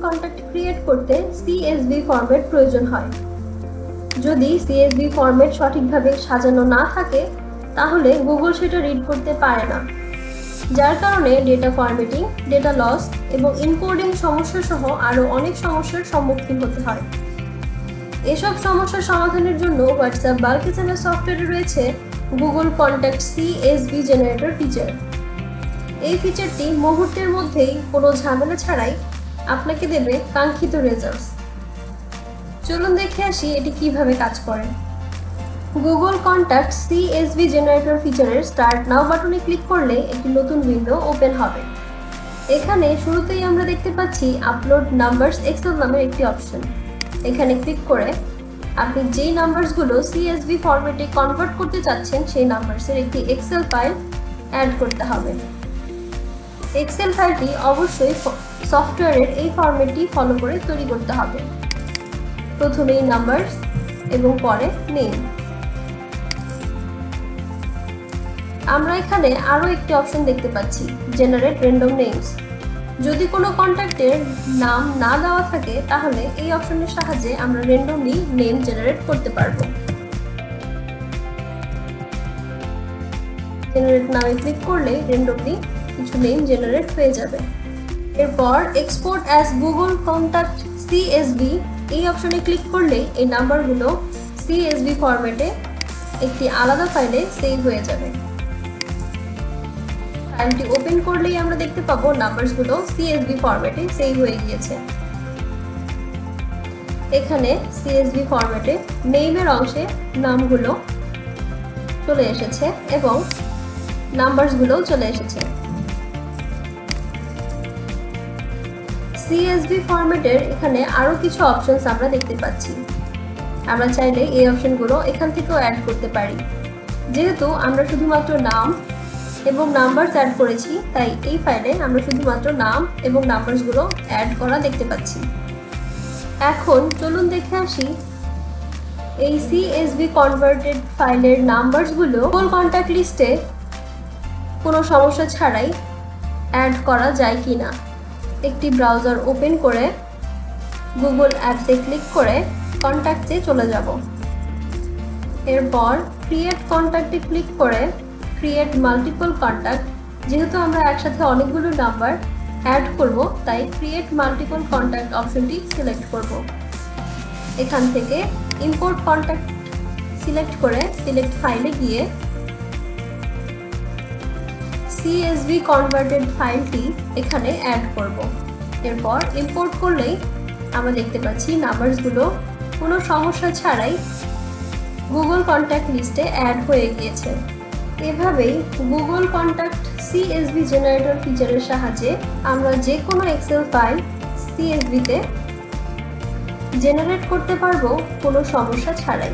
Contact create করতে CSV format প্রয়োজন হয়। যদি CSV ফরম্যাট সঠিকভাবে সাজানো না থাকে তাহলে গুগল সেটা রিড করতে পারে না, যার কারণে ডেটা ফরম্যাটিং, ডেটা লস এবং এনকোডিং সমস্যা সহ আরও অনেক সমস্যার সম্মুখীন হতে হয়। এসব সমস্যার সমাধানের জন্য হোয়াটসঅ্যাপ বাল্ক এসএমএস সফটওয়্যারে রয়েছে Google contact CSV generator feature. এই ফিচারটি মুহূর্তের মধ্যেই কোনো ঝামেলা ছাড়াই আপনাকে দেবে কাঙ্ক্ষিত রেজাল্টস। চলুন দেখে আসি এটি কিভাবে কাজ করে। গুগল কন্ট্যাক্ট CSV জেনারেটর ফিচারের স্টার্ট নাও বাটনে ক্লিক করলে একটি নতুন উইন্ডো ওপেন হবে। এখানে শুরুতেই আমরা দেখতে পাচ্ছি আপলোড নাম্বারস এক্সেল নামের একটি অপশন। এখানে ক্লিক করে আপনি যেই নাম্বারসগুলো CSV ফরম্যাটে কনভার্ট করতে চাচ্ছেন সেই নাম্বারসের একটি এক্সেল ফাইল অ্যাড করতে হবে। এক্সেল ফাইলটি অবশ্যই সফটওয়্যারের এই ফরম্যাটটি ফলো করে তৈরি করতে হবে। প্রথমেই নাম্বারস এবং পরে নেম। আমরা এখানে আরও একটি অপশন দেখতে পাচ্ছি, জেনারেট র্যান্ডম নেমস। যদি কোনো কন্ট্যাক্টের নাম না দেওয়া থাকে তাহলে এই অপশনের সাহায্যে আমরা র্যান্ডমলি নেম জেনারেট করতে পারবো। জেনারেট নামে ক্লিক করলে র্যান্ডমলি কিছু নেম জেনারেট হয়ে যাবে। এরপর export as Google contact CSV এই অপশনে ক্লিক করলে এই নাম্বারগুলো CSV ফরম্যাটে একটি আলাদা ফাইলে সেভ হয়ে যাবে। ফাইলটি ওপেন করলেই আমরা দেখতে পাবো নাম্বারসগুলো CSV ফরম্যাটে সেভ হয়ে গিয়েছে। এখানে CSV ফরম্যাটে নেমের অংশে নামগুলো চলে এসেছে এবং নাম্বারসগুলোও চলে এসেছে। CSV ফরম্যাটের এখানে আরও কিছু অপশনস আমরা দেখতে পাচ্ছি। আমরা চাইলে এই অপশনগুলো এখান থেকেও অ্যাড করতে পারি। যেহেতু আমরা শুধুমাত্র নাম এবং নাম্বারস অ্যাড করেছি তাই এই ফাইলে আমরা শুধুমাত্র নাম এবং নাম্বারসগুলো অ্যাড করা দেখতে পাচ্ছি। এখন চলুন দেখে আসি এই CSV কনভার্টেড ফাইলের নাম্বারসগুলো গুগল কন্ট্যাক্ট লিস্টে কোনো সমস্যা ছাড়াই অ্যাড করা যায় কিনা। একটি ব্রাউজার ওপেন করে গুগল অ্যাপসে ক্লিক করে কন্ট্যাক্টে চলে যাব। এরপর ক্রিয়েট কন্ট্যাক্টে ক্লিক করে ক্রিয়েট মাল্টিপল কন্ট্যাক্ট, যেহেতু আমরা একসাথে অনেকগুলো নাম্বার অ্যাড করব তাই ক্রিয়েট মাল্টিপল কন্ট্যাক্ট অপশনটি সিলেক্ট করব। এখান থেকে ইম্পোর্ট কন্ট্যাক্ট সিলেক্ট করে সিলেক্ট ফাইলে গিয়ে CSV কনভার্টেড ফাইলটি এখানে অ্যাড করব। এরপর ইম্পোর্ট করলেই আমরা দেখতে পাচ্ছি নাম্বারসগুলো কোনো সমস্যা ছাড়াই গুগল কন্ট্যাক্ট লিস্টে অ্যাড হয়ে গিয়েছে। এভাবেই গুগল কন্ট্যাক্ট CSV জেনারেটর ফিচারের সাহায্যে আমরা যে কোনো এক্সেল ফাইল CSV-তে জেনারেট করতে পারবো কোনো সমস্যা ছাড়াই।